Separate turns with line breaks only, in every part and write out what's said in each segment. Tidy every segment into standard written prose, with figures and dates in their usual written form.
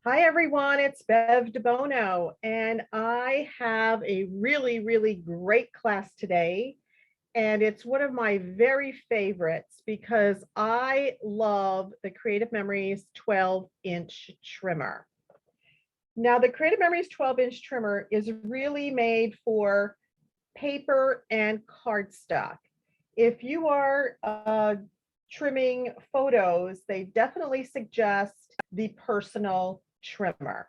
Hi everyone, it's Bev DeBono, and I have a really great class today. And it's one of my very favorites because I love the Creative Memories 12-inch trimmer. Now, the Creative Memories 12-inch trimmer is really made for paper and cardstock. If you are trimming photos, they definitely suggest the personal trimmer.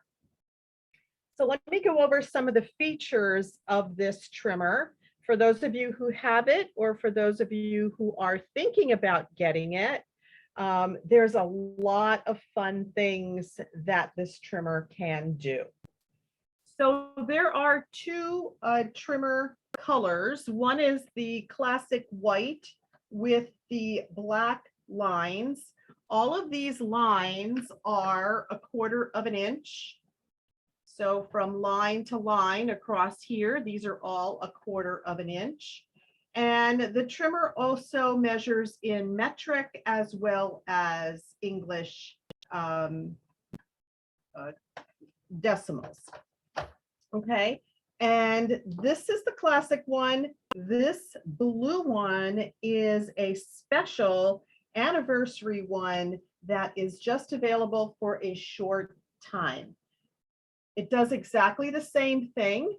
So let me go over some of the features of this trimmer for those of you who have it or for those of you who are thinking about getting it. There's a lot of fun things that this trimmer can do. So there are two trimmer colors. One is the classic white with the black lines. All of these lines are 1/4 of an inch. So from line to line across here, these are all 1/4 of an inch. And the trimmer also measures in metric as well as English decimals. Okay, and this is the classic one. This blue one is a special anniversary one that is just available for a short time. It does exactly the same thing.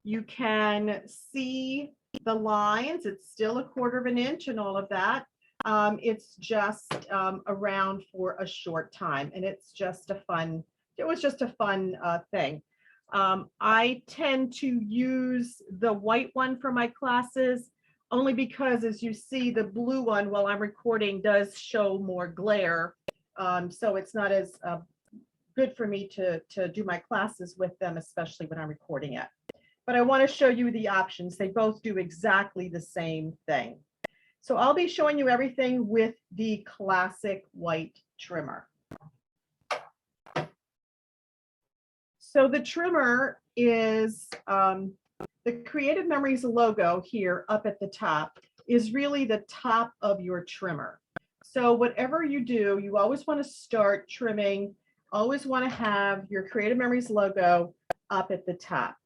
You can see the lines. It's still 1/4 of an inch and all of that. It's just around for a short time, and it's just a fun, it was just a fun thing. I tend to use the white one for my classes only because, as you see, the blue one while I'm recording does show more glare. So it's not as good for me to do my classes with them, especially when I'm recording it. But I want to show you the options. They both do exactly the same thing. So I'll be showing you everything with the classic white trimmer. So the trimmer is the Creative Memories logo here up at the top is really the top of your trimmer. So whatever you do, you always want to start trimming, always want to have your Creative Memories logo up at the top.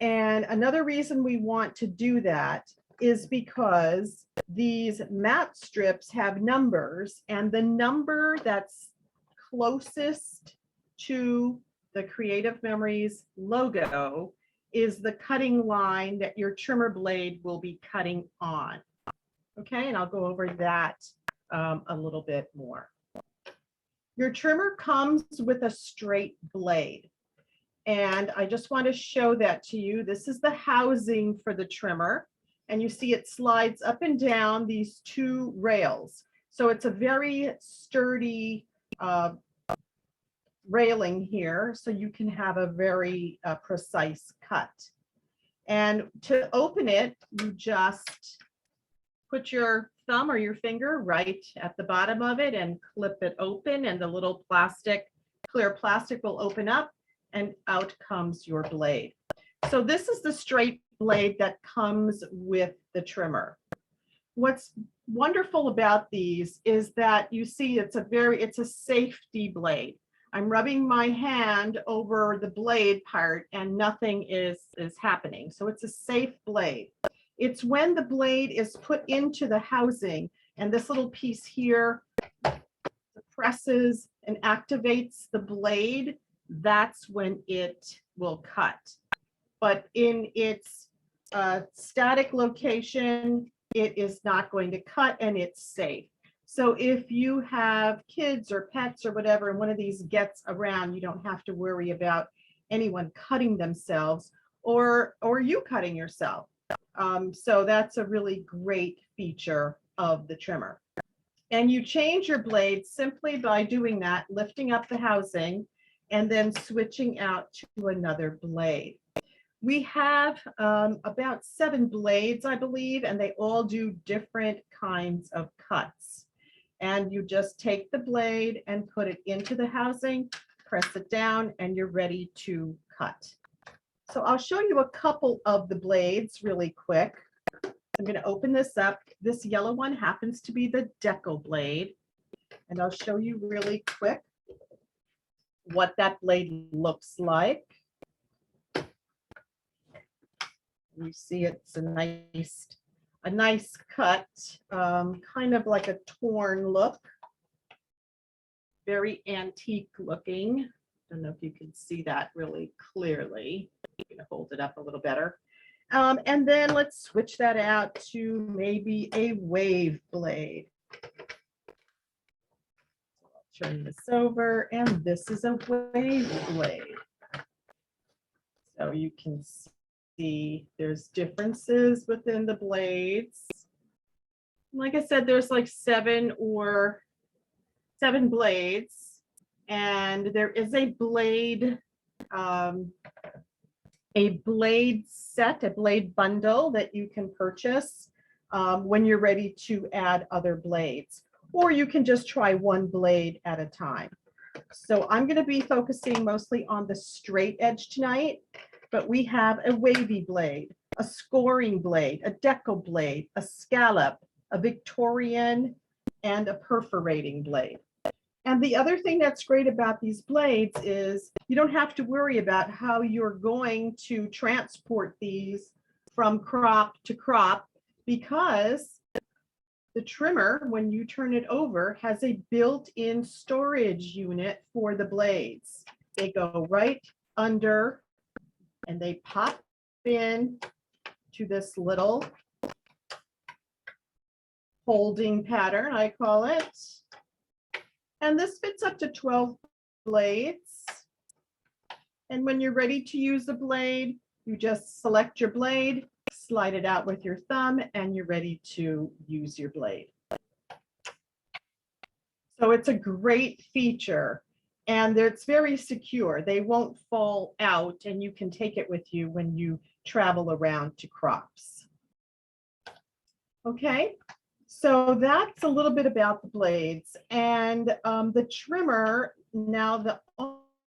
And another reason we want to do that is because these matte strips have numbers, and the number that's closest to the Creative Memories logo is the cutting line that your trimmer blade will be cutting on. Okay, and I'll go over that a little bit more. Your trimmer comes with a straight blade, and I just want to show that to you. This is the housing for the trimmer, and you see it slides up and down these two rails. So it's a very sturdy railing here, so you can have a very precise cut. And to open it, you just put your thumb or your finger right at the bottom of it and clip it open, and the little plastic, clear plastic will open up, and out comes your blade. So this is the straight blade that comes with the trimmer. What's wonderful about these is that you see it's a safety blade. I'm rubbing my hand over the blade part and nothing is happening. So it's a safe blade. It's when the blade is put into the housing and this little piece here presses and activates the blade, that's when it will cut. But in its static location, it is not going to cut, and it's safe. So if you have kids or pets or whatever, and one of these gets around, you don't have to worry about anyone cutting themselves or you cutting yourself. So that's a really great feature of the trimmer. And you change your blade simply by doing that, lifting up the housing and then switching out to another blade. We have about 7 blades, I believe, and they all do different kinds of cuts. And you just take the blade and put it into the housing, press it down, and you're ready to cut. So I'll show you a couple of the blades really quick. I'm going to open this up. This yellow one happens to be the deco blade, and I'll show you really quick what that blade looks like. You see it's a nice cut, kind of like a torn look, very antique looking. I don't know if you can see that really clearly. I'm going to hold it up a little better. And then let's switch that out to maybe a wave blade. I'll turn this over, and this is a wave blade. So you can see there's differences within the blades. Like I said, there's like seven blades, and there is a blade set, a blade bundle that you can purchase when you're ready to add other blades, or you can just try one blade at a time. So I'm going to be focusing mostly on the straight edge tonight, but we have a wavy blade, a scoring blade, a decal blade, a scallop, a Victorian, and a perforating blade. And the other thing that's great about these blades is you don't have to worry about how you're going to transport these from crop to crop, because the trimmer, when you turn it over, has a built-in storage unit for the blades. They go right under and they pop in to this little holding pattern, I call it. And this fits up to 12 blades. And when you're ready to use the blade, you just select your blade, slide it out with your thumb, and you're ready to use your blade. So it's a great feature, and it's very secure. They won't fall out, and you can take it with you when you travel around to crops. Okay, so that's a little bit about the blades. And the trimmer, now the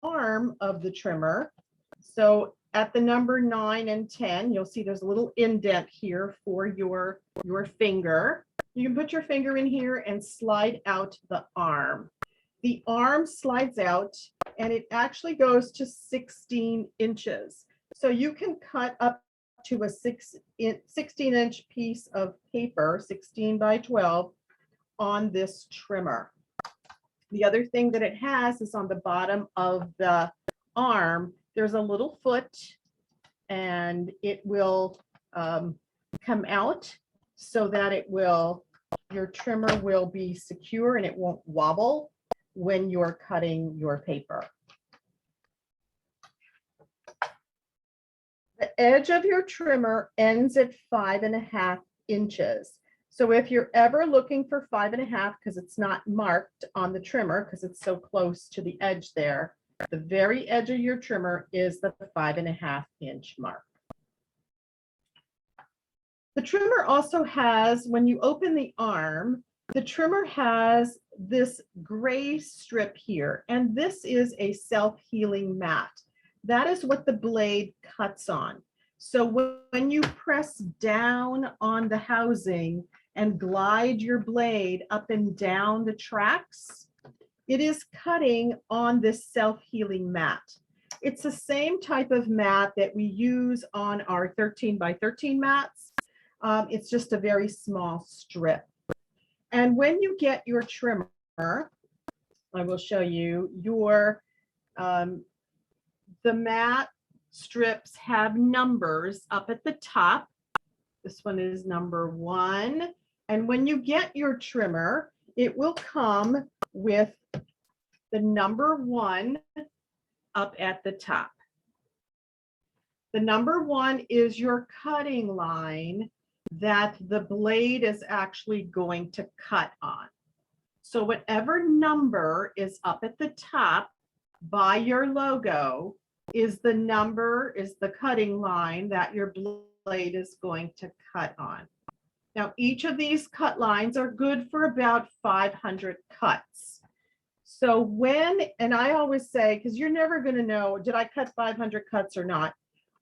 arm of the trimmer. So at the number 9 and 10, you'll see there's a little indent here for your finger. You can put your finger in here and slide out the arm. The arm slides out, and it actually goes to 16 inches. So you can cut up to a 16-inch piece of paper, 16 by 12, on this trimmer. The other thing that it has is on the bottom of the arm, there's a little foot, and it will come out so that your trimmer will be secure and it won't wobble when you're cutting your paper. The edge of your trimmer ends at 5.5 inches. So if you're ever looking for 5.5, because it's not marked on the trimmer because it's so close to the edge there, the very edge of your trimmer is the 5.5-inch mark. The trimmer also has, when you open the arm, the trimmer has this gray strip here, and this is a self-healing mat. That is what the blade cuts on. So when you press down on the housing and glide your blade up and down the tracks, it is cutting on this self-healing mat. It's the same type of mat that we use on our 13 by 13 mats. It's just a very small strip. And when you get your trimmer, I will show you the mat strips have numbers up at the top. This one is number 1. And when you get your trimmer, it will come with the number 1 up at the top. The number 1 is your cutting line that the blade is actually going to cut on. So whatever number is up at the top by your logo is the cutting line that your blade is going to cut on. Now, each of these cut lines are good for about 500 cuts. So and I always say, because you're never going to know, did I cut 500 cuts or not?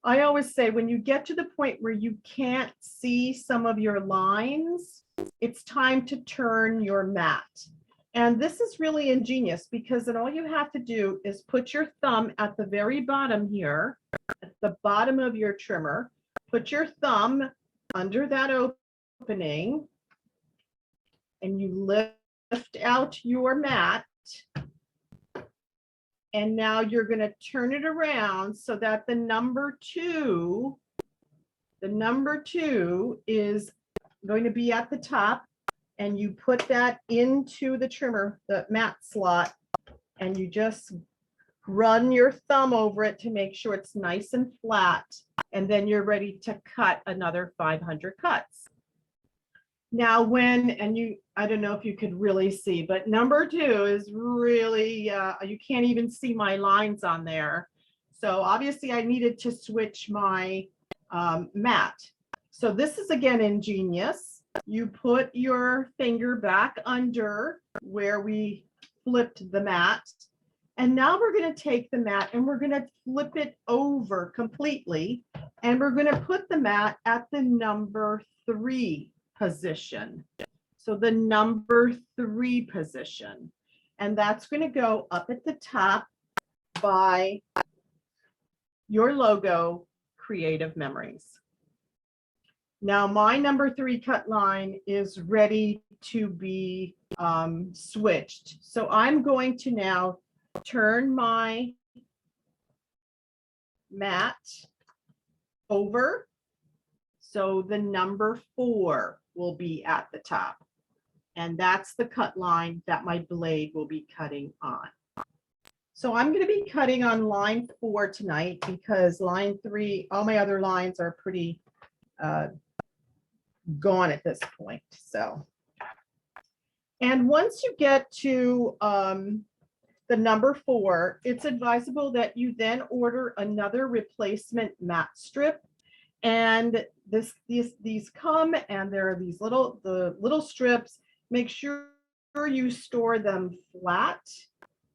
I always say when you get to the point where you can't see some of your lines, it's time to turn your mat. And this is really ingenious because then all you have to do is put your thumb at the very bottom here, at the bottom of your trimmer, put your thumb under that opening, and you lift out your mat. And now you're going to turn it around so that the number two is going to be at the top, and you put that into the trimmer, the mat slot, and you just run your thumb over it to make sure it's nice and flat, and then you're ready to cut another 500 cuts. Now I don't know if you could really see, but number 2 is really, you can't even see my lines on there. So obviously I needed to switch my mat. So this is again ingenious. You put your finger back under where we flipped the mat. And now we're going to take the mat and we're going to flip it over completely. And we're going to put the mat at the number 3 position. So the number 3 position. And that's going to go up at the top by your logo, Creative Memories. Now my number 3 cut line is ready to be switched. So I'm going to now turn my mat over. So the number 4 will be at the top. And that's the cut line that my blade will be cutting on. So I'm going to be cutting on line 4 tonight because line 3, all my other lines are pretty gone at this point. So, and once you get to the number 4, it's advisable that you then order another replacement mat strip. And these come, and there are these little strips. Make sure you store them flat,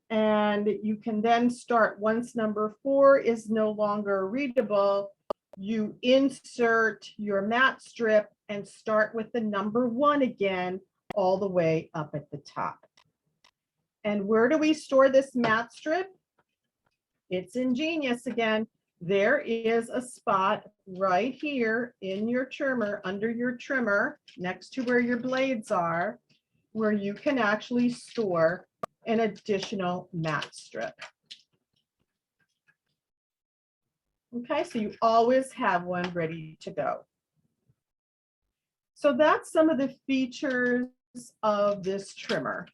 and you can then start once number 4 is no longer readable. You insert your mat strip and start with the number 1 again, all the way up at the top. And where do we store this mat strip? It's ingenious again. There is a spot right here in your trimmer, under your trimmer, next to where your blades are, where you can actually store an additional mat strip. Okay, so you always have one ready to go. So that's some of the features of this trimmer.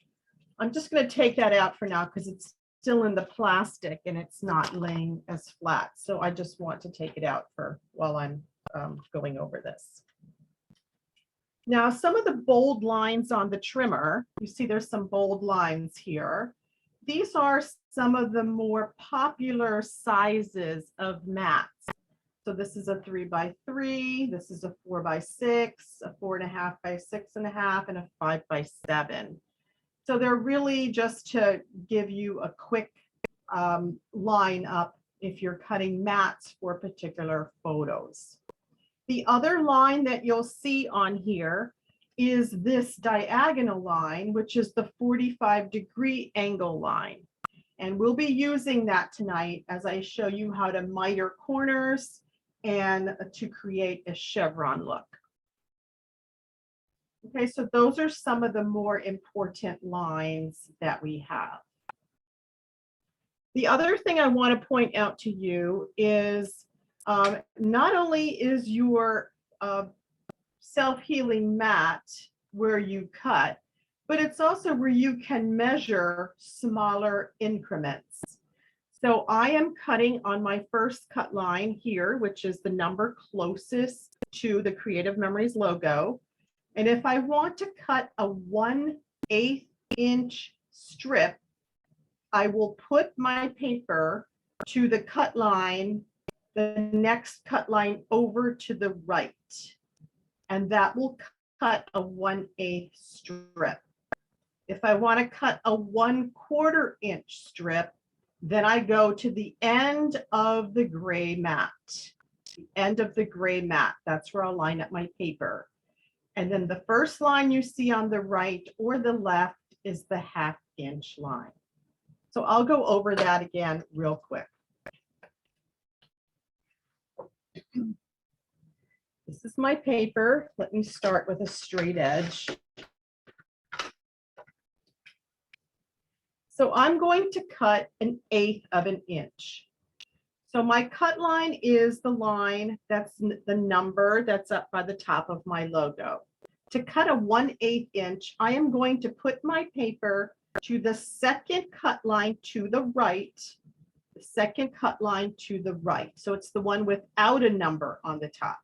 I'm just going to take that out for now because it's still in the plastic and it's not laying as flat. So I just want to take it out for while I'm going over this. Now, some of the bold lines on the trimmer, you see there's some bold lines here. These are some of the more popular sizes of mats. So this is a 3x3, this is a 4x6, a 4.5 by 6.5, and a 5x7. So they're really just to give you a quick line up if you're cutting mats for particular photos. The other line that you'll see on here is this diagonal line, which is the 45-degree angle line. And we'll be using that tonight as I show you how to miter corners and to create a chevron look. Okay, so those are some of the more important lines that we have. The other thing I want to point out to you is not only is your self-healing mat where you cut, but it's also where you can measure smaller increments. So I am cutting on my first cut line here, which is the number closest to the Creative Memories logo. And if I want to cut a 1/8 inch strip, I will put my paper to the cut line, the next cut line over to the right. And that will cut a 1/8 strip. If I want to cut a 1/4 inch strip, then I go to the end of the gray mat. The end of the gray mat, that's where I'll line up my paper. And then the first line you see on the right or the left is the 1/2 inch line. So I'll go over that again real quick. This is my paper. Let me start with a straight edge. So I'm going to cut 1/8 of an inch. So my cut line is the line, that's the number that's up by the top of my logo. To cut a 1/8 inch, I am going to put my paper to the second cut line to the right, the second cut line to the right. So it's the one without a number on the top.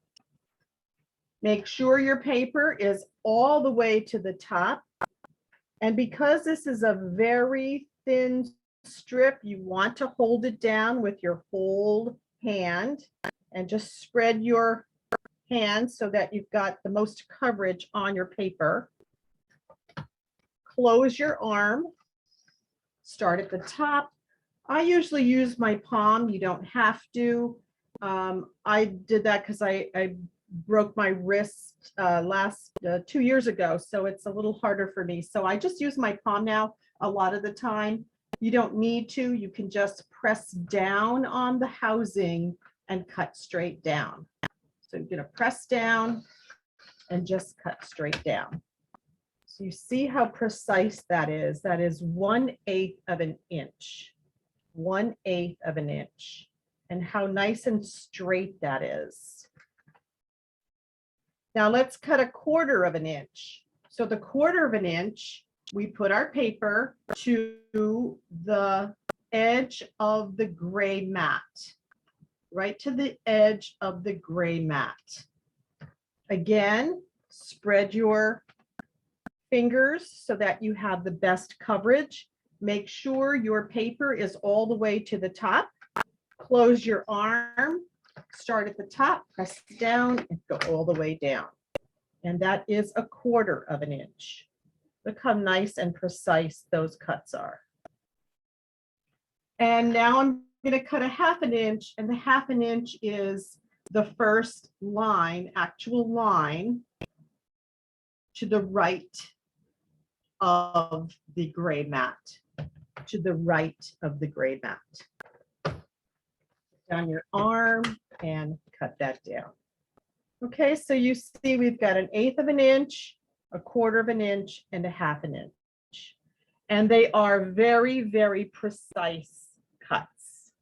Make sure your paper is all the way to the top. And because this is a very thin strip, you want to hold it down with your whole hand and just spread your hand so that you've got the most coverage on your paper. Close your arm, start at the top. I usually use my palm, you don't have to. I did that because I broke my wrist 2 years ago, so it's a little harder for me. So I just use my palm now a lot of the time. You don't need to, you can just press down on the housing and cut straight down. So you're gonna press down and just cut straight down. So you see how precise that is. That is 1/8 of an inch, 1/8 of an inch, and how nice and straight that is. Now let's cut 1/4 of an inch. So the 1/4 of an inch, we put our paper to the edge of the gray mat, right to the edge of the gray mat. Again, spread your fingers so that you have the best coverage. Make sure your paper is all the way to the top. Close your arm, start at the top, press down, and go all the way down. And that is 1/4 of an inch. Look how nice and precise those cuts are. And now I'm going to cut 1/2 an inch, and the 1/2 an inch is the first line, actual line, to the right of the gray mat, to the right of the gray mat. Down your arm and cut that down. Okay, so you see we've got 1/8 of an inch, 1/4 of an inch, and 1/2 an inch. And they are very, very precise cuts.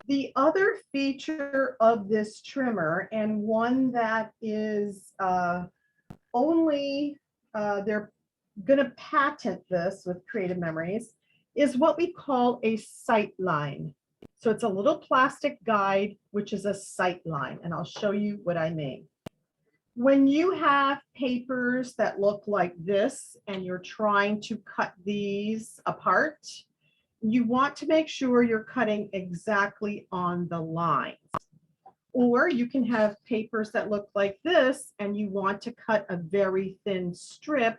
The other feature of this trimmer, and one that is they're going to patent this with Creative Memories, is what we call a sight line. So it's a little plastic guide, which is a sight line, and I'll show you what I mean. When you have papers that look like this and you're trying to cut these apart, you want to make sure you're cutting exactly on the lines. Or you can have papers that look like this and you want to cut a very thin strip.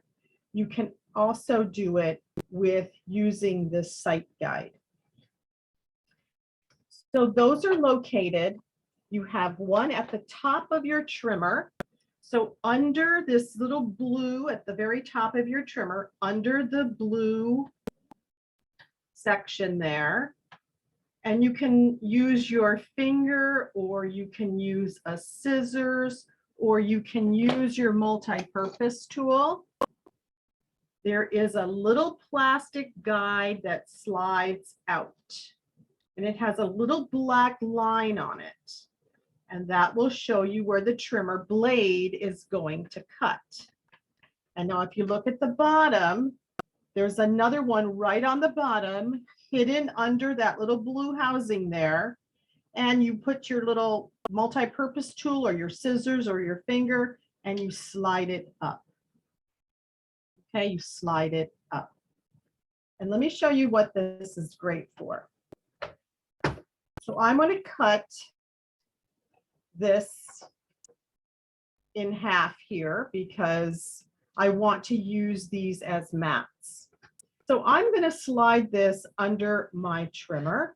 You can also do it with using this sight guide. So those are located. You have one at the top of your trimmer. So under this little blue at the very top of your trimmer, under the blue section there, and you can use your finger, or you can use a scissors, or you can use your multi-purpose tool. There is a little plastic guide that slides out, and it has a little black line on it. And that will show you where the trimmer blade is going to cut. And now if you look at the bottom, there's another one right on the bottom, hidden under that little blue housing there. And you put your little multi-purpose tool or your scissors or your finger, and you slide it up. Okay, you slide it up. And let me show you what this is great for. So I'm going to cut this in half here because I want to use these as mats. So I'm going to slide this under my trimmer,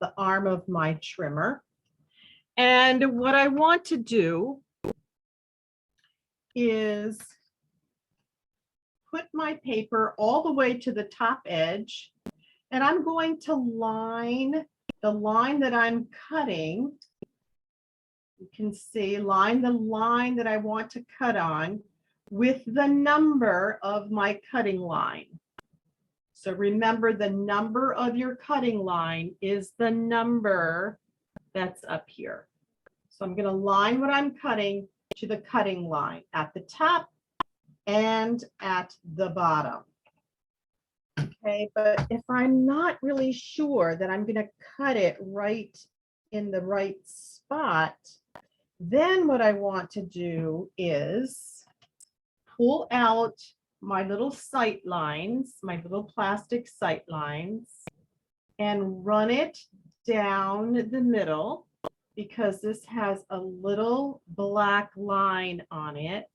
the arm of my trimmer. And what I want to do is put my paper all the way to the top edge, and I'm going to line the line that I'm cutting. You can see, line the line that I want to cut on with the number of my cutting line. So remember, the number of your cutting line is the number that's up here. So I'm going to line what I'm cutting to the cutting line at the top and at the bottom. Okay, but if I'm not really sure that I'm going to cut it right in the right spot, then what I want to do is pull out my little sight lines, my little plastic sight lines, and run it down the middle, because this has a little black line on it.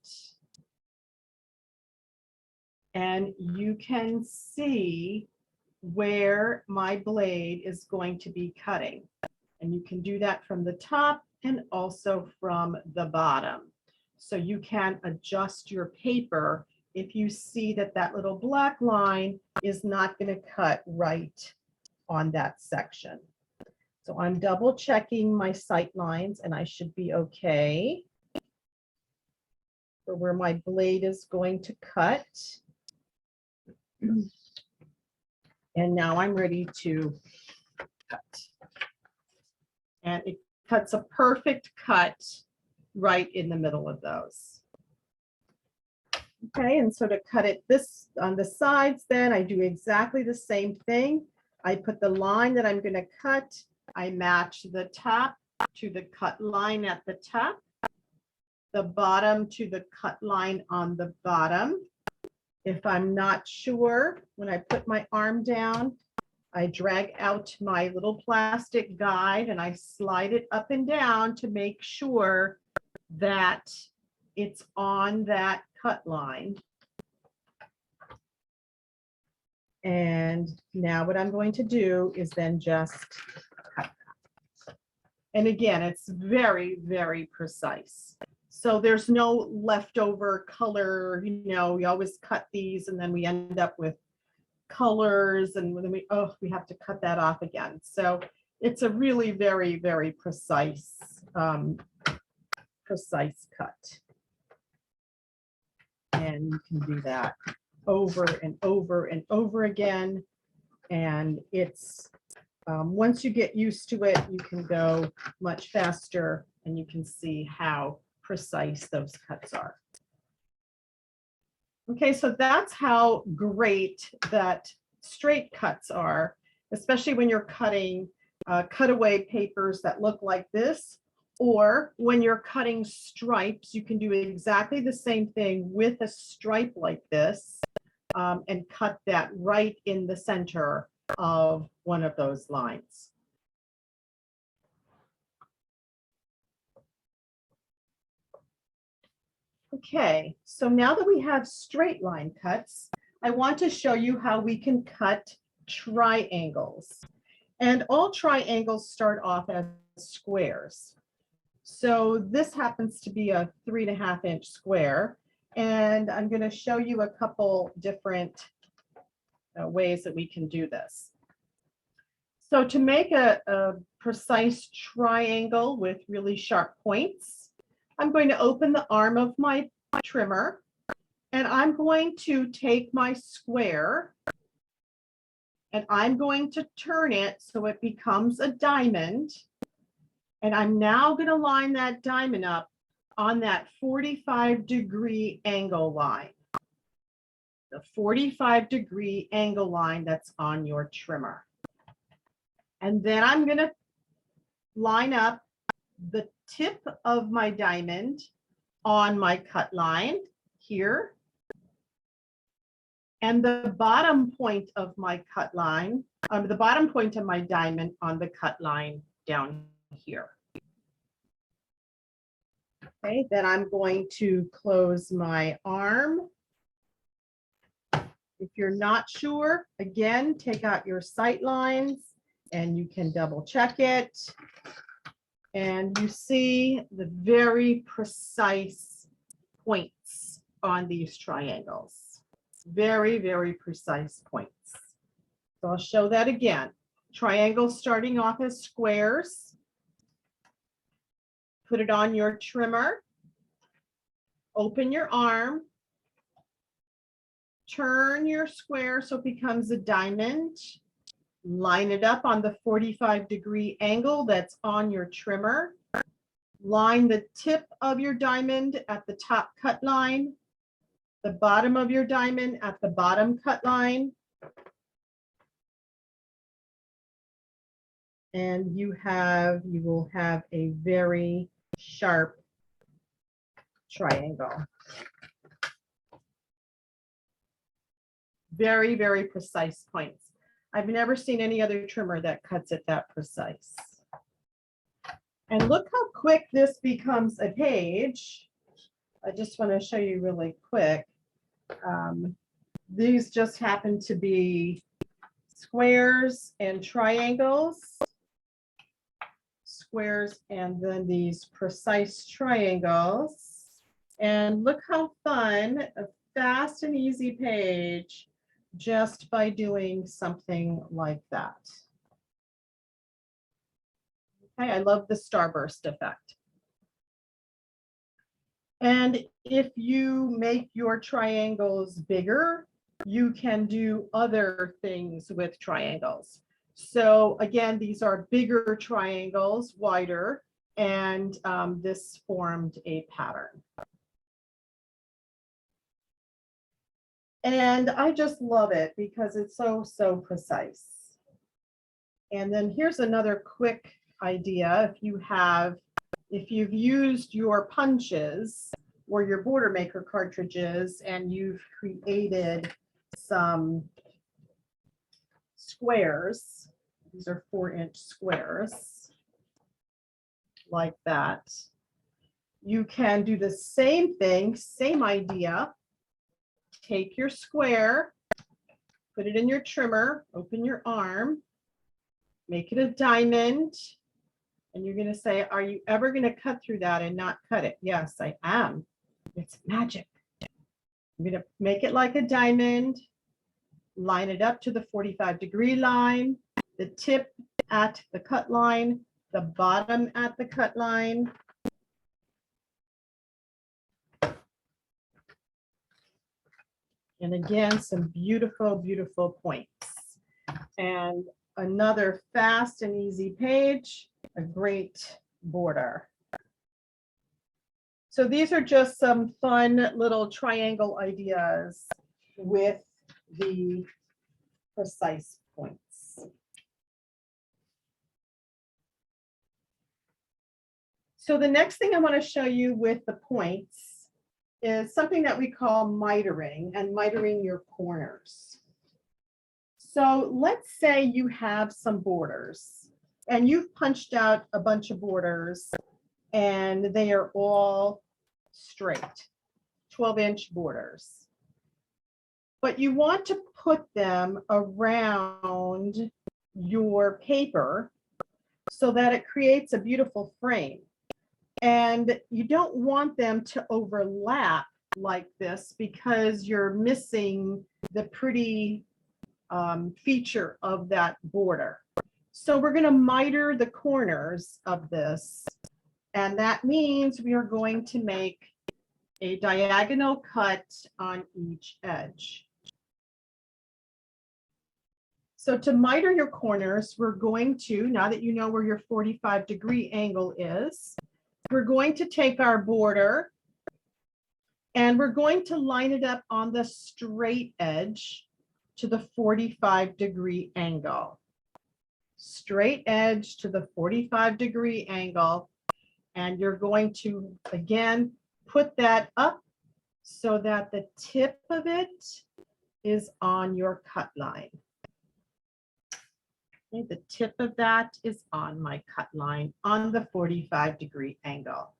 And you can see where my blade is going to be cutting. And you can do that from the top and also from the bottom. So you can adjust your paper if you see that that little black line is not going to cut right on that section. So I'm double checking my sight lines, and I should be okay for where my blade is going to cut. And now I'm ready to cut. And it cuts a perfect cut right in the middle of those. Okay, and so to cut it this on the sides, then I do exactly the same thing. I put the line that I'm going to cut, I match the top to the cut line at the top, the bottom to the cut line on the bottom. If I'm not sure, when I put my arm down, I drag out my little plastic guide and I slide it up and down to make sure that it's on that cut line. And now what I'm going to do is then just cut. And again, it's very, very precise. So there's no leftover color, you know, we always cut these and then we end up with colors and then we have to cut that off again. So it's a really very, very precise, precise cut. And you can do that over and over and over again. And it's, once you get used to it, you can go much faster and you can see how precise those cuts are. Okay, so that's how great that straight cuts are, especially when you're cutting cutaway papers that look like this, or when you're cutting stripes, you can do exactly the same thing with a stripe like this and cut that right in the center of one of those lines. Okay, so now that we have straight line cuts, I want to show you how we can cut triangles. And all triangles start off as squares. So this happens to be a 3.5 inch square. And I'm going to show you a couple different ways that we can do this. So to make a precise triangle with really sharp points, I'm going to open the arm of my trimmer and I'm going to take my square and I'm going to turn it so it becomes a diamond. And I'm now going to line that diamond up on that 45-degree angle line. The 45-degree angle line that's on your trimmer. And then I'm going to line up the tip of my diamond on my cut line here. And the bottom point of my cut line, the bottom point of my diamond on the cut line down here. Okay, then I'm going to close my arm. If you're not sure, again, take out your sight lines and you can double check it. And you see the very precise points on these triangles. Very, very precise points. So I'll show that again. Triangles starting off as squares. Put it on your trimmer. Open your arm. Turn your square so it becomes a diamond. Line it up on the 45-degree angle that's on your trimmer. Line the tip of your diamond at the top cut line, the bottom of your diamond at the bottom cut line. And you will have a very sharp triangle. Very, very precise points. I've never seen any other trimmer that cuts it that precise. And look how quick this becomes a page. I just want to show you really quick. These just happen to be squares and triangles. Squares and then these precise triangles. And look how fun, a fast and easy page just by doing something like that. Okay, I love the starburst effect. And if you make your triangles bigger, you can do other things with triangles. So again, these are bigger triangles, wider, and this formed a pattern. And I just love it because it's so, so precise. And then here's another quick idea. If you've used your punches or your border maker cartridges and you've created some squares, these are 4-inch squares like that, you can do the same thing, same idea. Take your square, put it in your trimmer, open your arm, make it a diamond, and you're going to say, are you ever going to cut through that and not cut it? Yes, I am. It's magic. I'm going to make it like a diamond, line it up to the 45-degree line, the tip at the cut line, the bottom at the cut line. And again, some beautiful, beautiful points. And another fast and easy page, a great border. So these are just some fun little triangle ideas with the precise points. So the next thing I want to show you with the points is something that we call mitering, and mitering your corners. So let's say you have some borders and you've punched out a bunch of borders and they are all straight, 12-inch borders. But you want to put them around your paper so that it creates a beautiful frame. And you don't want them to overlap like this because you're missing the pretty feature of that border. So we're going to miter the corners of this. And that means we are going to make a diagonal cut on each edge. So to miter your corners, we're going to, now that you know where your 45-degree angle is, we're going to take our border and we're going to line it up on the straight edge to the 45-degree angle. Straight edge to the 45-degree angle. And you're going to, again, put that up so that the tip of it is on your cut line. Okay, the tip of that is on my cut line on the 45-degree angle.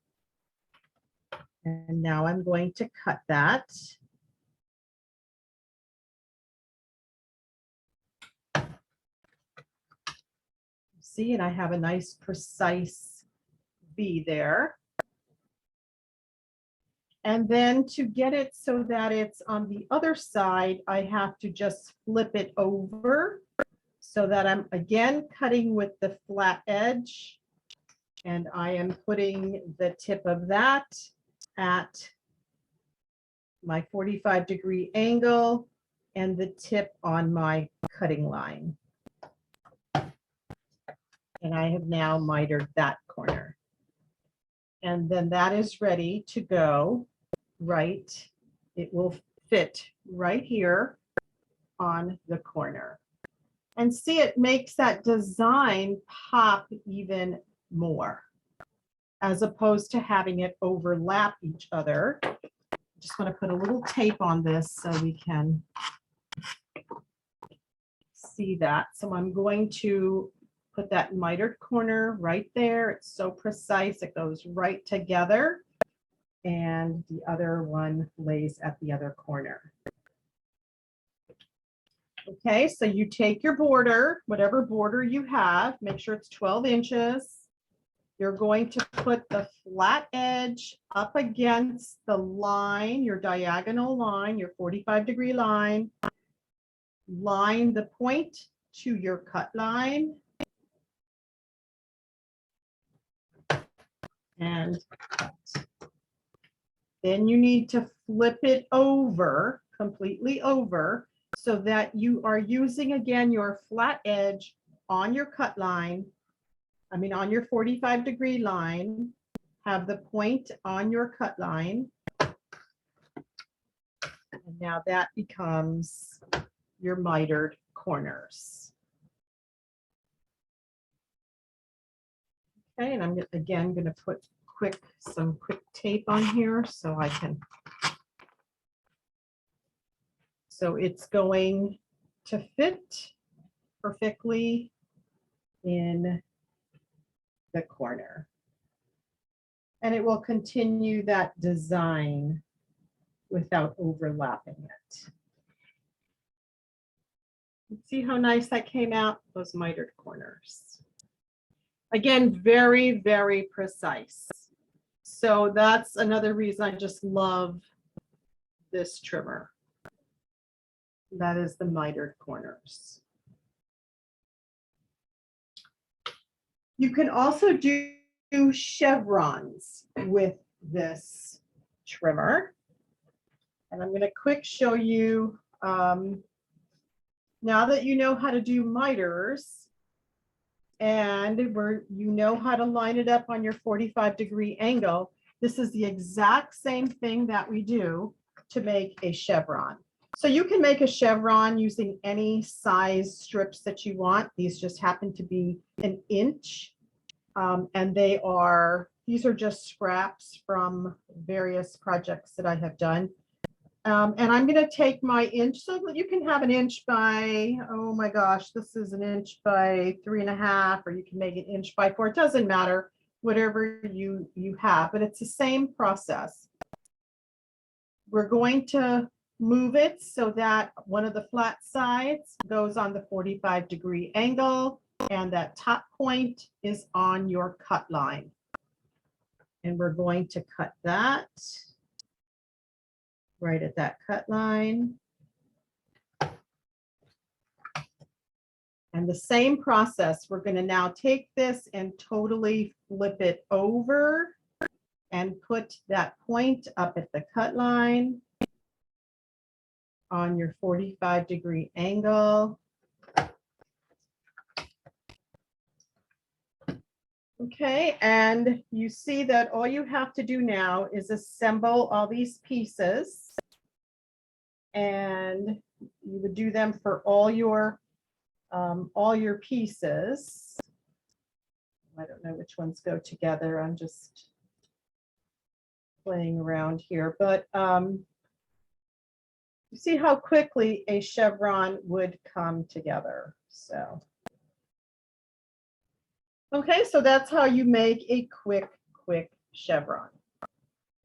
And now I'm going to cut that. See, and I have a nice precise V there. And then to get it so that it's on the other side, I have to just flip it over so that I'm again cutting with the flat edge. And I am putting the tip of that at my 45-degree angle and the tip on my cutting line. And I have now mitered that corner. And then that is ready to go right. It will fit right here on the corner. And see, it makes that design pop even more, as opposed to having it overlap each other. Just want to put a little tape on this so we can see that. So I'm going to put that mitered corner right there. It's so precise, it goes right together. And the other one lays at the other corner. Okay, so you take your border, whatever border you have, make sure it's 12 inches. You're going to put the flat edge up against the line, your diagonal line, your 45-degree line. Line the point to your cut line. And cut. Then you need to flip it over, completely over, so that you are using again your flat edge on your cut line. I mean, on your 45-degree line, have the point on your cut line. And now that becomes your mitered corners. Okay, and I'm again going to put some quick tape on here so I can. So it's going to fit perfectly in the corner. And it will continue that design without overlapping it. See how nice that came out, those mitered corners. Again, very, very precise. So that's another reason I just love this trimmer. That is the mitered corners. You can also do chevrons with this trimmer. And I'm going to quick show you, now that you know how to do miters, and you know how to line it up on your 45-degree angle, this is the exact same thing that we do to make a chevron. So you can make a chevron using any size strips that you want. These just happen to be an inch. And these are just scraps from various projects that I have done. And I'm going to take my inch so that you can have an inch by, oh my gosh, this is an inch by 3.5, or you can make an inch by 4. It doesn't matter, whatever you have, but it's the same process. We're going to move it so that one of the flat sides goes on the 45-degree angle, and that top point is on your cut line. And we're going to cut that right at that cut line. And the same process, we're going to now take this and totally flip it over and put that point up at the cut line on your 45-degree angle. Okay, and you see that all you have to do now is assemble all these pieces, and you would do them for all your pieces. I don't know which ones go together. I'm just playing around here, but you see how quickly a chevron would come together. So, okay, so that's how you make a quick chevron.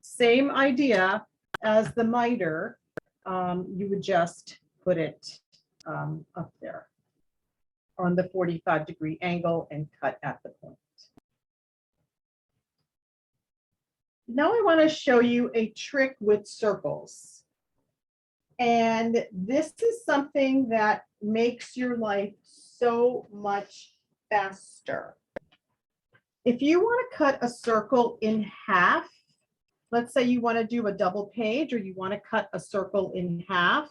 Same idea as the miter. You would just put it up there on the 45-degree angle and cut at the point. Now I want to show you a trick with circles. And this is something that makes your life so much faster. If you want to cut a circle in half, let's say you want to do a double page or you want to cut a circle in half,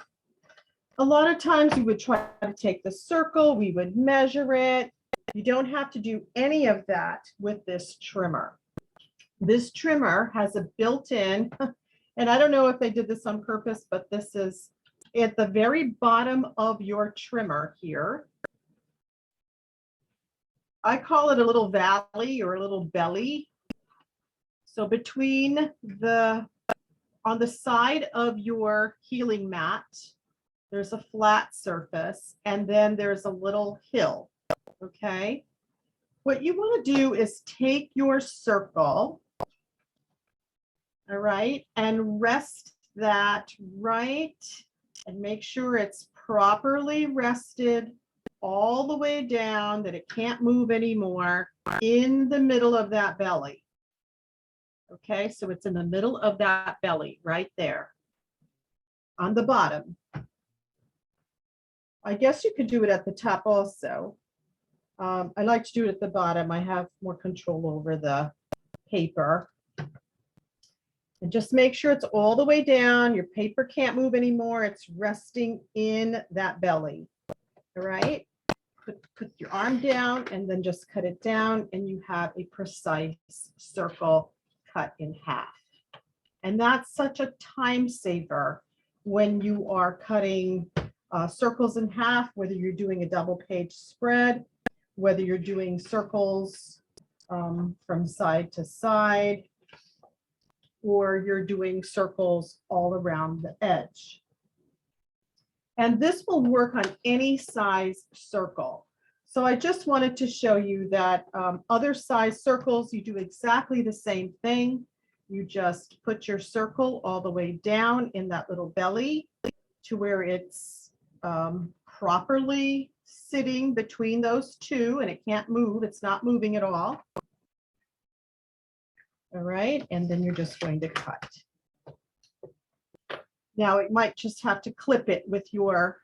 a lot of times you would try to take the circle, we would measure it. You don't have to do any of that with this trimmer. This trimmer has a built-in, and I don't know if they did this on purpose, but this is at the very bottom of your trimmer here. I call it a little valley or a little belly. So between on the side of your healing mat, there's a flat surface, and then there's a little hill, okay? What you want to do is take your circle, all right, and rest that right, and make sure it's properly rested all the way down, that it can't move anymore, in the middle of that belly. Okay, so it's in the middle of that belly right there on the bottom. I guess you could do it at the top also. I like to do it at the bottom. I have more control over the paper. And just make sure it's all the way down. Your paper can't move anymore. It's resting in that belly. All right. Put your arm down and then just cut it down, and you have a precise circle cut in half. And that's such a time saver when you are cutting circles in half, whether you're doing a double page spread, whether you're doing circles from side to side, or you're doing circles all around the edge. And this will work on any size circle. So I just wanted to show you that other size circles, you do exactly the same thing. You just put your circle all the way down in that little belly to where it's properly sitting between those two, and it can't move. It's not moving at all. All right, and then you're just going to cut. Now it might just have to clip it with your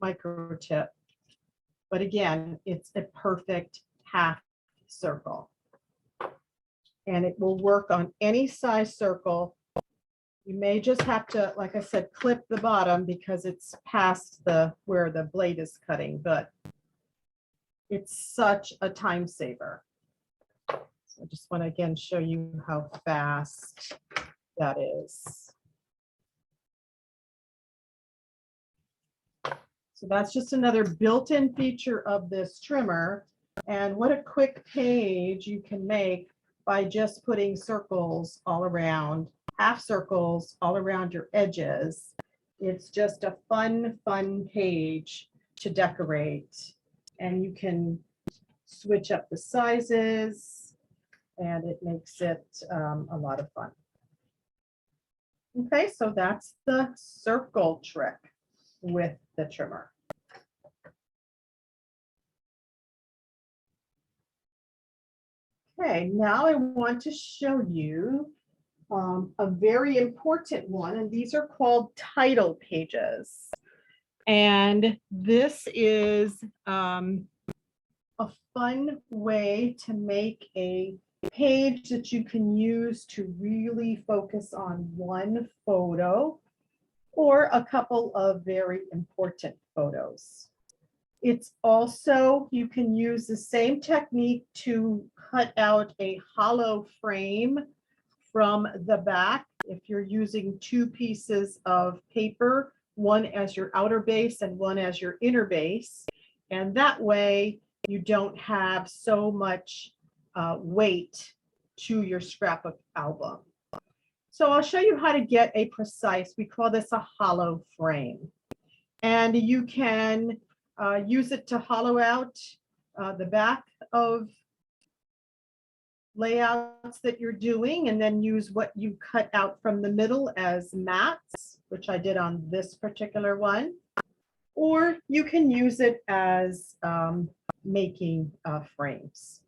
micro tip. But again, it's a perfect half circle. And it will work on any size circle. You may just have to, like I said, clip the bottom because it's past where the blade is cutting, but it's such a time saver. So I just want to again show you how fast that is. So that's just another built-in feature of this trimmer. And what a quick page you can make by just putting circles all around, half circles all around your edges. It's just a fun page to decorate. And you can switch up the sizes, and it makes it a lot of fun. Okay, so that's the circle trick with the trimmer. Okay, now I want to show you a very important one, and these are called title pages. And this is a fun way to make a page that you can use to really focus on one photo or a couple of very important photos. It's also, you can use the same technique to cut out a hollow frame from the back if you're using two pieces of paper, one as your outer base and one as your inner base. And that way you don't have so much weight to your scrapbook album. So I'll show you how to get a precise, we call this a hollow frame. And you can use it to hollow out the back of layouts that you're doing, and then use what you cut out from the middle as mats, which I did on this particular one. Or you can use it as making frames.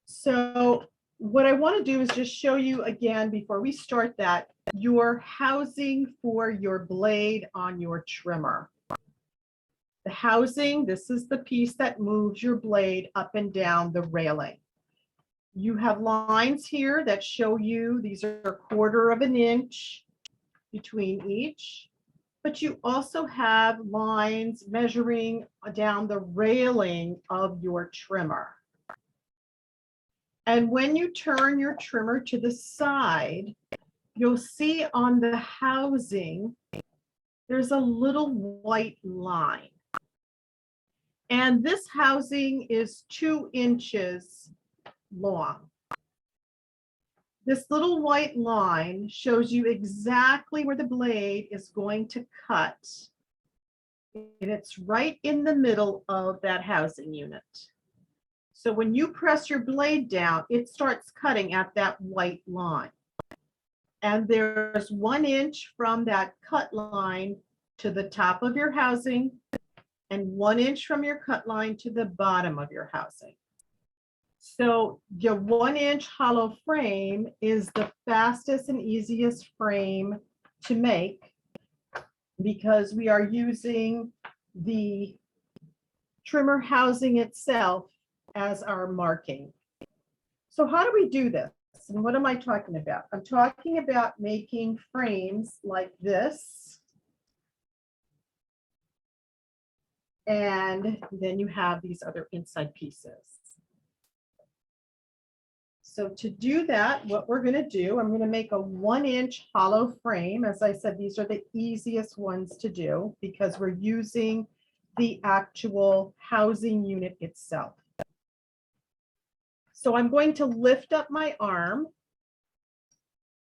So what I want to do is just show you again before we start that, your housing for your blade on your trimmer. The housing, this is the piece that moves your blade up and down the railing. You have lines here that show you, these are 1/4 of an inch between each, but you also have lines measuring down the railing of your trimmer. And when you turn your trimmer to the side, you'll see on the housing, there's a little white line. And this housing is 2 inches long. This little white line shows you exactly where the blade is going to cut. And it's right in the middle of that housing unit. So when you press your blade down, it starts cutting at that white line. And there's 1 inch from that cut line to the top of your housing and 1 inch from your cut line to the bottom of your housing. So your 1 inch hollow frame is the fastest and easiest frame to make because we are using the trimmer housing itself as our marking. So how do we do this? And what am I talking about? I'm talking about making frames like this. And then you have these other inside pieces. So to do that, what we're going to do, I'm going to make a 1 inch hollow frame. As I said, these are the easiest ones to do because we're using the actual housing unit itself. So I'm going to lift up my arm.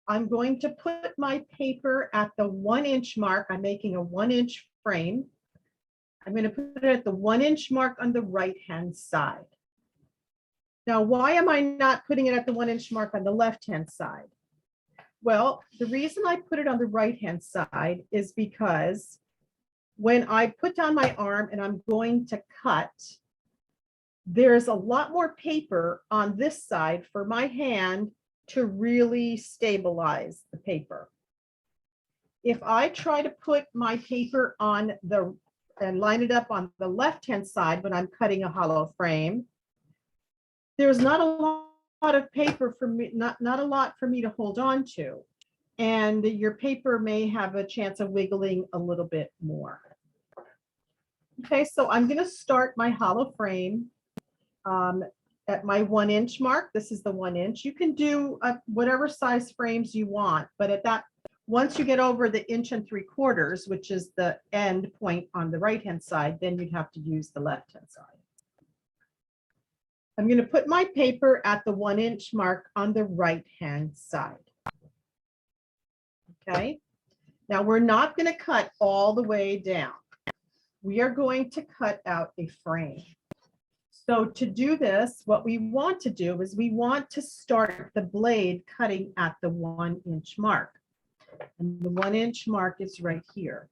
I'm going to put my paper at the 1 inch mark. I'm making a 1 inch frame. I'm going to put it at the 1 inch mark on the right-hand side. Now, why am I not putting it at the 1 inch mark on the left-hand side? Well, the reason I put it on the right-hand side is because when I put down my arm and I'm going to cut, there's a lot more paper on this side for my hand to really stabilize the paper. If I try to put my paper on the and line it up on the left-hand side when I'm cutting a hollow frame, there's not a lot of paper for me, not a lot for me to hold on to. And your paper may have a chance of wiggling a little bit more. Okay, so I'm going to start my hollow frame at my 1 inch mark. This is the 1 inch. You can do whatever size frames you want, but at that, once you get over the 1 3/4 inches, which is the end point on the right-hand side, then you'd have to use the left-hand side. I'm going to put my paper at the 1 inch mark on the right-hand side. Okay, now we're not going to cut all the way down. We are going to cut out a frame. So to do this, what we want to do is we want to start the blade cutting at the 1 inch mark. And the 1 inch mark is right here.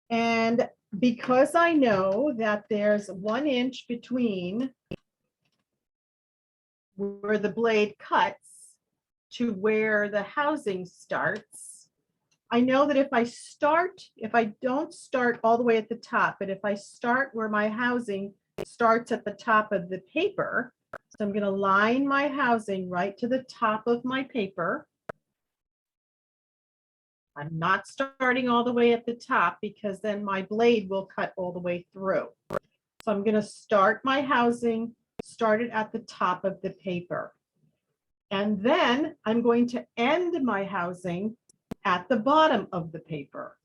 And because I know that there's 1 inch between where the blade cuts to where the housing starts, I know that if I don't start all the way at the top, but if I start where my housing starts at the top of the paper, so I'm going to line my housing right to the top of my paper. I'm not starting all the way at the top because then my blade will cut all the way through. So I'm going to start my housing, start it at the top of the paper. And then I'm going to end my housing at the bottom of the paper.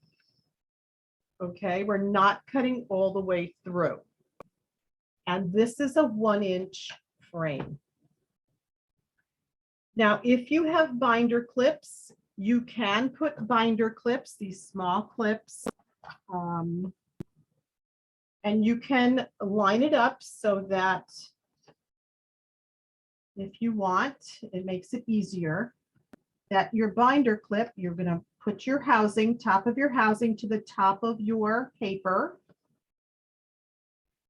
Okay, we're not cutting all the way through. And this is a 1 inch frame. Now, if you have binder clips, you can put binder clips, these small clips, and you can line it up so that if you want, it makes it easier, that your binder clip, you're going to put your housing, top of your housing to the top of your paper,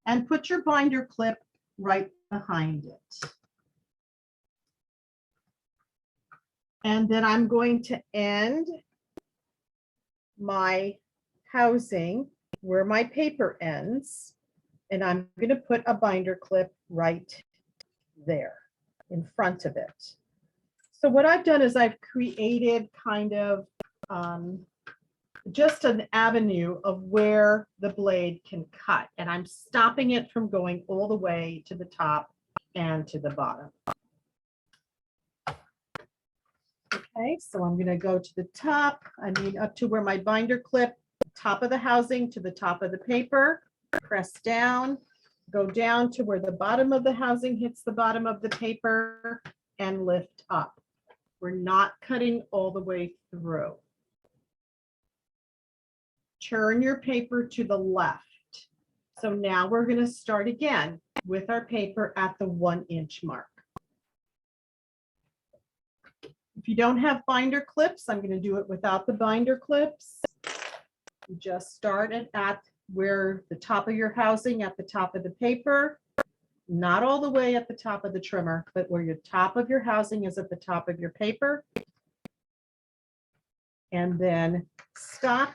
and put your binder clip right behind it. And then I'm going to end my housing where my paper ends. And I'm going to put a binder clip right there in front of it. So what I've done is I've created kind of just an avenue of where the blade can cut, and I'm stopping it from going all the way to the top and to the bottom. Okay, so I'm going to go to the top, I mean up to where my binder clip, top of the housing to the top of the paper, press down, go down to where the bottom of the housing hits the bottom of the paper, and lift up. We're not cutting all the way through. Turn your paper to the left. So now we're going to start again with our paper at the 1-inch mark. If you don't have binder clips, I'm going to do it without the binder clips. You just start it at where the top of your housing at the top of the paper, not all the way at the top of the trimmer, but where your top of your housing is at the top of your paper. And then stop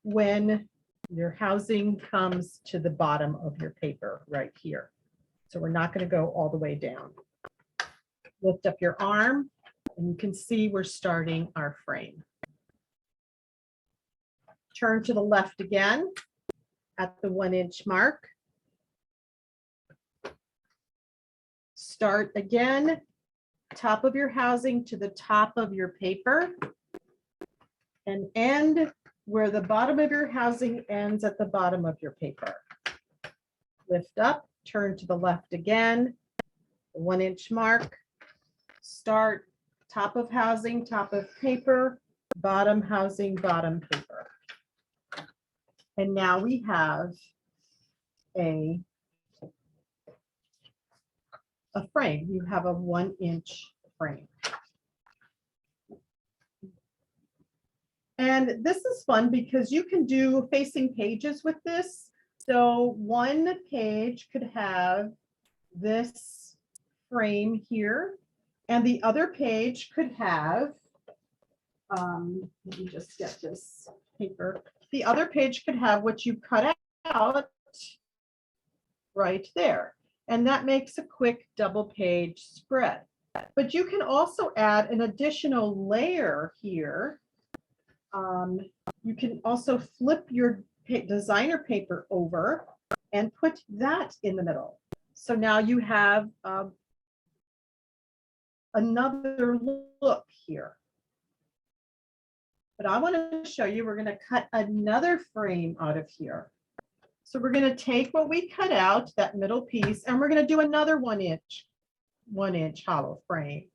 when your housing comes to the bottom of your paper right here. So we're not going to go all the way down. Lift up your arm, and you can see we're starting our frame. Turn to the left again at the 1-inch mark. Start again, top of your housing to the top of your paper, and end where the bottom of your housing ends at the bottom of your paper. Lift up, turn to the left again, 1-inch mark. Start top of housing, top of paper, bottom housing, bottom paper. And now we have a frame. You have a 1-inch frame. And this is fun because you can do facing pages with this. So one page could have this frame here, and the other page could have, let me just get this paper. The other page could have what you cut out right there. And that makes a quick double page spread. But you can also add an additional layer here. You can also flip your designer paper over and put that in the middle. So now you have another look here. But I want to show you, we're going to cut another frame out of here. So we're going to take what we cut out, that middle piece, and we're going to do another 1-inch hollow frame.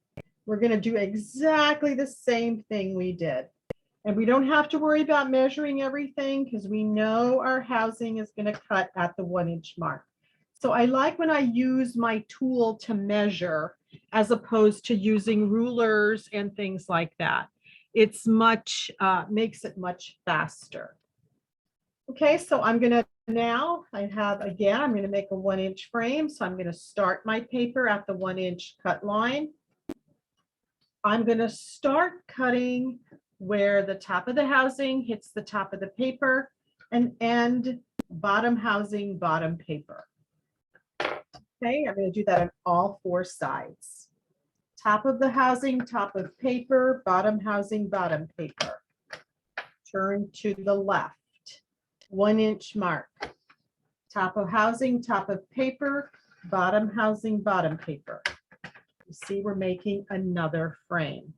We're going to do exactly the same thing we did. And we don't have to worry about measuring everything because we know our housing is going to cut at the 1-inch mark. So I like when I use my tool to measure as opposed to using rulers and things like that. It's much, makes it much faster. Okay, so I'm going to now, I'm going to make a 1-inch frame. So I'm going to start my paper at the 1-inch cut line. I'm going to start cutting where the top of the housing hits the top of the paper and end bottom housing, bottom paper. Okay, I'm going to do that on all 4 sides. Top of the housing, top of paper, bottom housing, bottom paper. Turn to the left, 1-inch mark. Top of housing, top of paper, bottom housing, bottom paper. You see we're making another frame.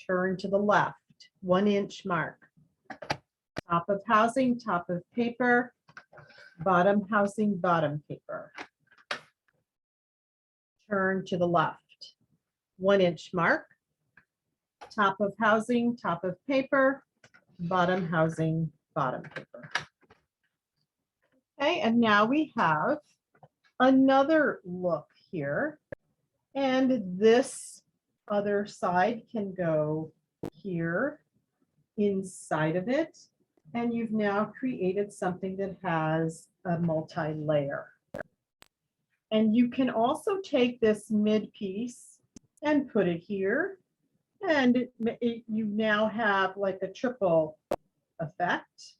Turn to the left, 1-inch mark. Top of housing, top of paper, bottom housing, bottom paper. Turn to the left, 1-inch mark. Top of housing, top of paper, bottom housing, bottom paper. Okay, and now we have another look here. And this other side can go here inside of it. And you've now created something that has a multi-layer. And you can also take this mid piece and put it here. And you now have like a triple effect.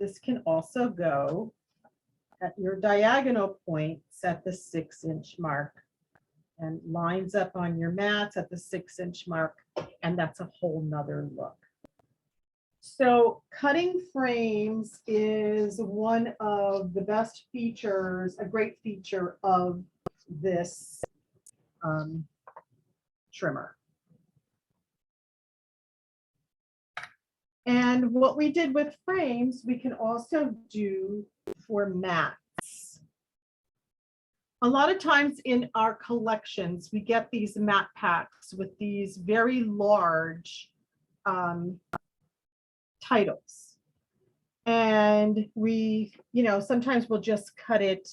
This can also go at your diagonal points at the 6-inch mark and lines up on your mats at the 6-inch mark, and that's a whole nother look. So cutting frames is one of the best features, a great feature of this trimmer. And what we did with frames, we can also do for mats. A lot of times in our collections, we get these mat packs with these very large titles. And we, sometimes we'll just cut it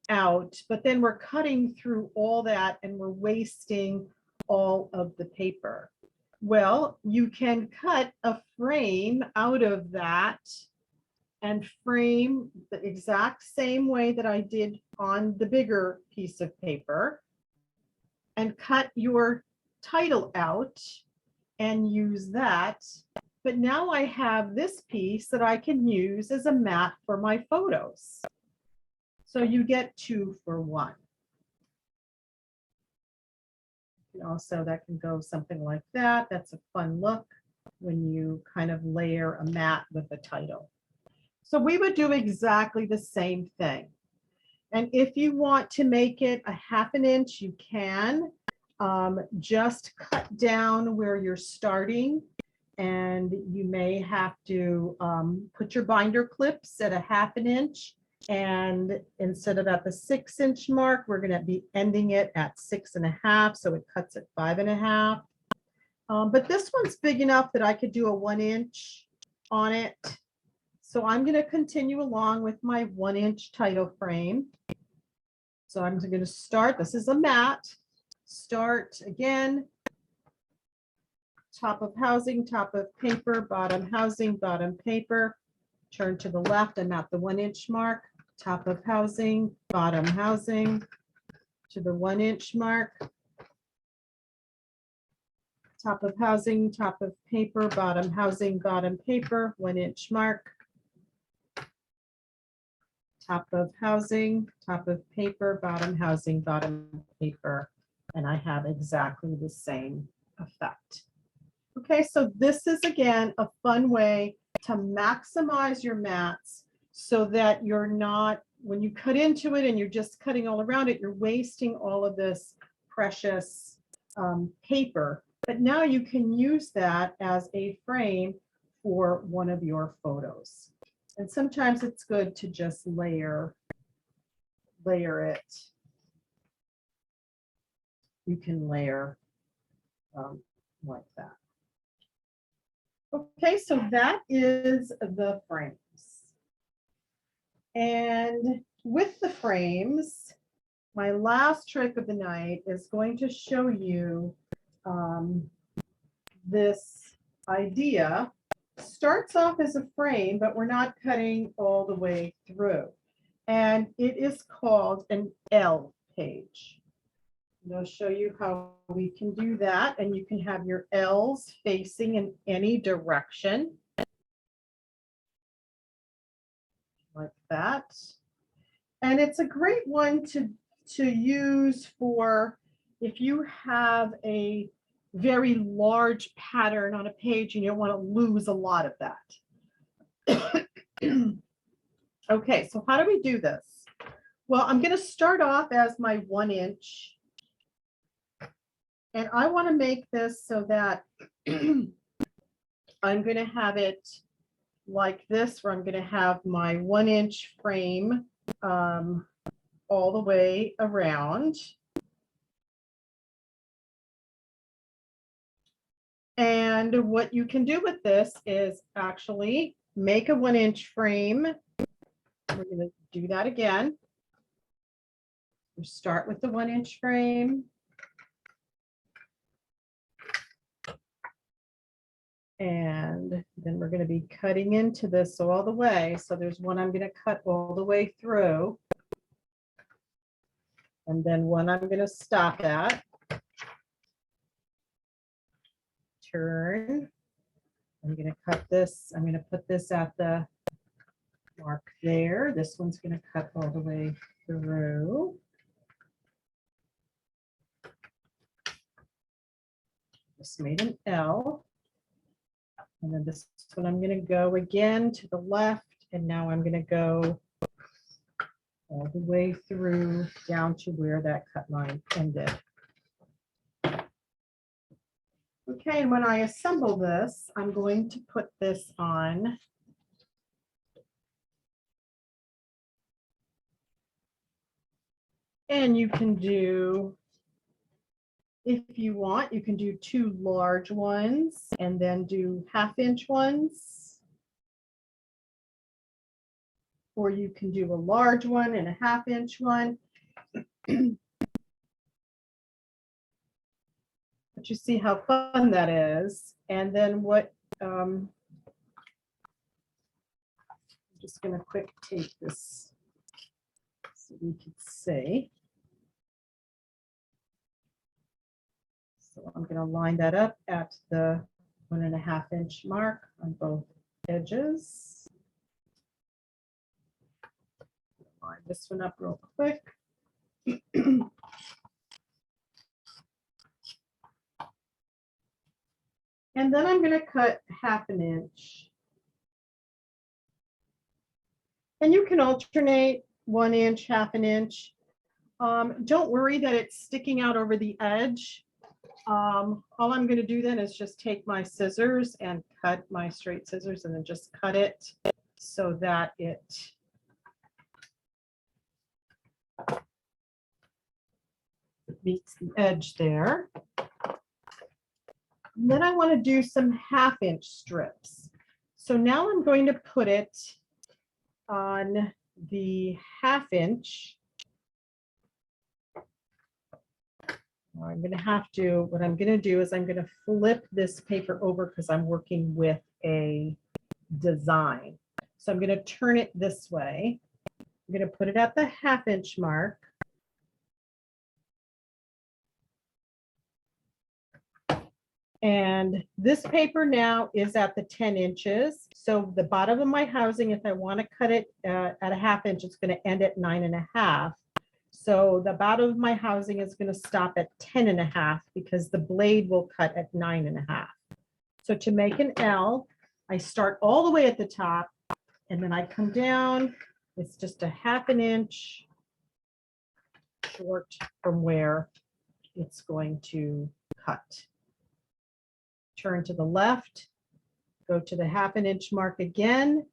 out, but then we're cutting through all that and we're wasting all of the paper. Well, you can cut a frame out of that and frame the exact same way that I did on the bigger piece of paper and cut your title out and use that. But now I have this piece that I can use as a mat for my photos. So you get 2 for 1. And also that can go something like that. That's a fun look when you kind of layer a mat with a title. So we would do exactly the same thing. And if you want to make it a 1/2 inch, you can. Just cut down where you're starting, and you may have to put your binder clips at a 1/2 inch. And instead of at the 6-inch mark, we're going to be ending it at 6.5. So it cuts at 5.5. But this one's big enough that I could do a 1-inch on it. So I'm going to continue along with my 1-inch title frame. So I'm going to start. This is a mat. Start again. Top of housing, top of paper, bottom housing, bottom paper. Turn to the left. I'm at the 1-inch mark. Top of housing, bottom housing to the 1-inch mark. Top of housing, top of paper, bottom housing, bottom paper, 1-inch mark. Top of housing, top of paper, bottom housing, bottom paper. And I have exactly the same effect. Okay, so this is again a fun way to maximize your mats so that you're not, when you cut into it and you're just cutting all around it, you're wasting all of this precious paper. But now you can use that as a frame for one of your photos. And sometimes it's good to just layer it. You can layer like that. Okay, so that is the frames. And with the frames, my last trick of the night is going to show you this idea. Starts off as a frame, but we're not cutting all the way through. And it is called an L page. And I'll show you how we can do that. And you can have your L's facing in any direction. Like that. And it's a great one to use for if you have a very large pattern on a page and you don't want to lose a lot of that. Okay, so how do we do this? Well, I'm going to start off as my 1-inch. And I want to make this so that I'm going to have it like this, where I'm going to have my 1-inch frame all the way around. And what you can do with this is actually make a 1-inch frame. We're going to do that again. We start with the 1-inch frame. And then we're going to be cutting into this all the way. So there's one I'm going to cut all the way through. And then one I'm going to stop at. turn. I'm going to cut this. I'm going to put this at the mark there. This one's going to cut all the way through. Just made an L. And then this one I'm going to go again to the left. And now I'm going to go all the way through down to where that cut line ended. Okay, and when I assemble this, I'm going to put this on and you can do, if you want, you can do 2 large ones and then do 1/2-inch ones. Or you can do a large one and a 1/2-inch one. But you see how fun that is. And then what, I'm just going to quick take this so we can see. So I'm going to line that up at the 1.5-inch mark on both edges. Line this one up real quick. And then I'm going to cut 1/2 inch. And you can alternate 1 inch, 1/2 inch. Don't worry that it's sticking out over the edge. All I'm going to do then is just take my scissors and cut my straight scissors and then just cut it so that it meets the edge there. And then I want to do some 1/2-inch strips. So now I'm going to put it on the 1/2-inch. I'm going to have to, what I'm going to do is I'm going to flip this paper over because I'm working with a design. So I'm going to turn it this way. I'm going to put it at the 1/2-inch mark. And this paper now is at the 10 inches. So the bottom of my housing, if I want to cut it at a 1/2 inch, it's going to end at 9.5. So the bottom of my housing is going to stop at 10.5 because the blade will cut at 9.5. So to make an L, I start all the way at the top and then I come down. It's just a 1/2 inch short from where it's going to cut. Turn to the left, go to the 1/2 inch mark again.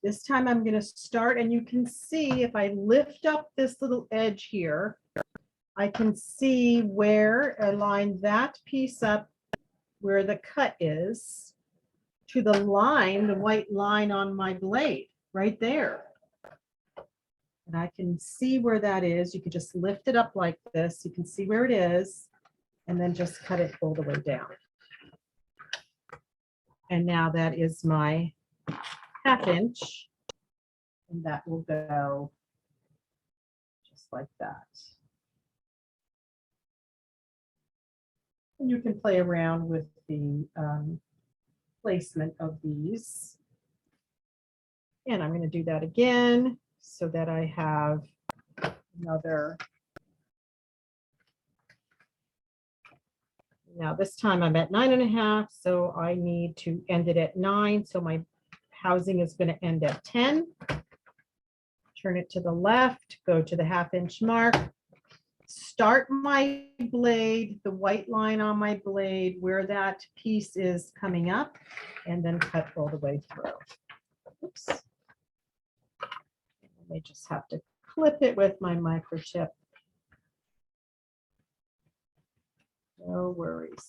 This time I'm going to start, and you can see if I lift up this little edge here, I can see where I line that piece up where the cut is to the line, the white line on my blade right there. And I can see where that is. You can just lift it up like this. You can see where it is, and then just cut it all the way down. And now that is my 1/2 inch, and that will go just like that. And you can play around with the placement of these. And I'm going to do that again so that I have another. Now this time I'm at 9.5, so I need to end it at 9. So my housing is going to end at 10. Turn it to the left, go to the 1/2 inch mark, start my blade, the white line on my blade where that piece is coming up, and then cut all the way through. Oops. I just have to clip it with my microchip. No worries.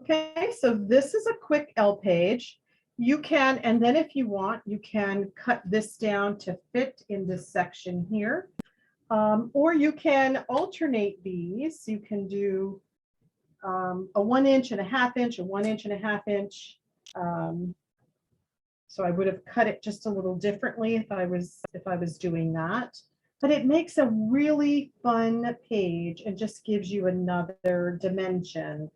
Okay, so this is a quick L page. You can, and then if you want, you can cut this down to fit in this section here. Or you can alternate these. You can do a 1 inch and a 1/2 inch, a 1 inch and a 1/2 inch. So I would have cut it just a little differently if I was doing that. But it makes a really fun page and just gives you another dimension.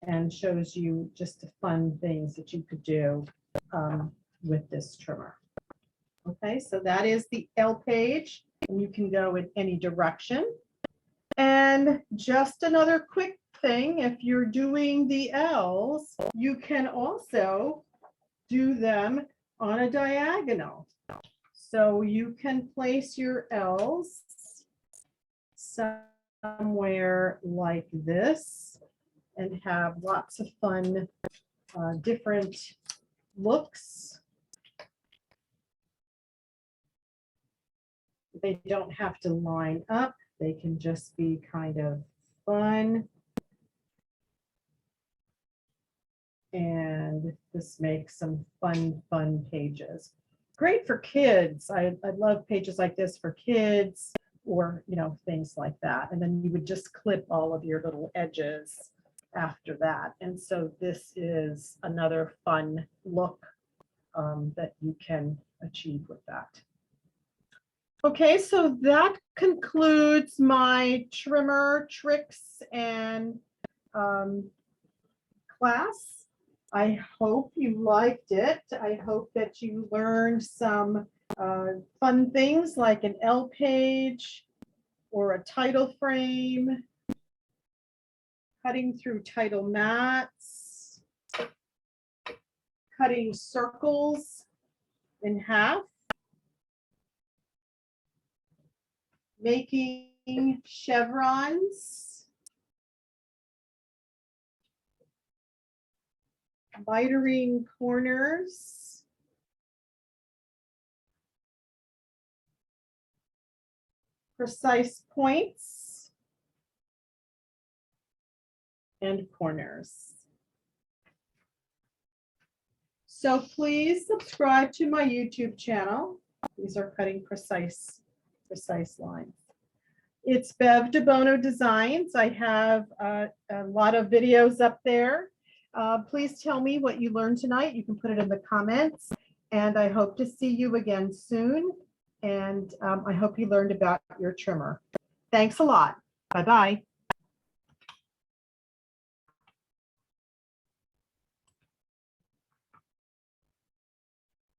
and shows you just the fun things that you could do with this trimmer. Okay, so that is the L page, and you can go in any direction. And just another quick thing, if you're doing the L's, you can also do them on a diagonal. So you can place your L's somewhere like this and have lots of fun, different looks. They don't have to line up. They can just be kind of fun. And this makes some fun pages. Great for kids. I love pages like this for kids, or, you know, things like that. And then you would just clip all of your little edges after that. And so this is another fun look that you can achieve with that. Okay, so that concludes my trimmer tricks and class. I hope you liked it. I hope that you learned some fun things like an L page or a title frame, cutting through title mats, cutting circles in half, making chevrons, mitering corners, precise points, and corners. So please subscribe to my YouTube channel. These are cutting precise lines. It's Bev DeBono Designs. I have a lot of videos up there. Please tell me what you learned tonight. You can put it in the comments, and I hope to see you again soon. And I hope you learned about your trimmer. Thanks a lot. Bye-bye.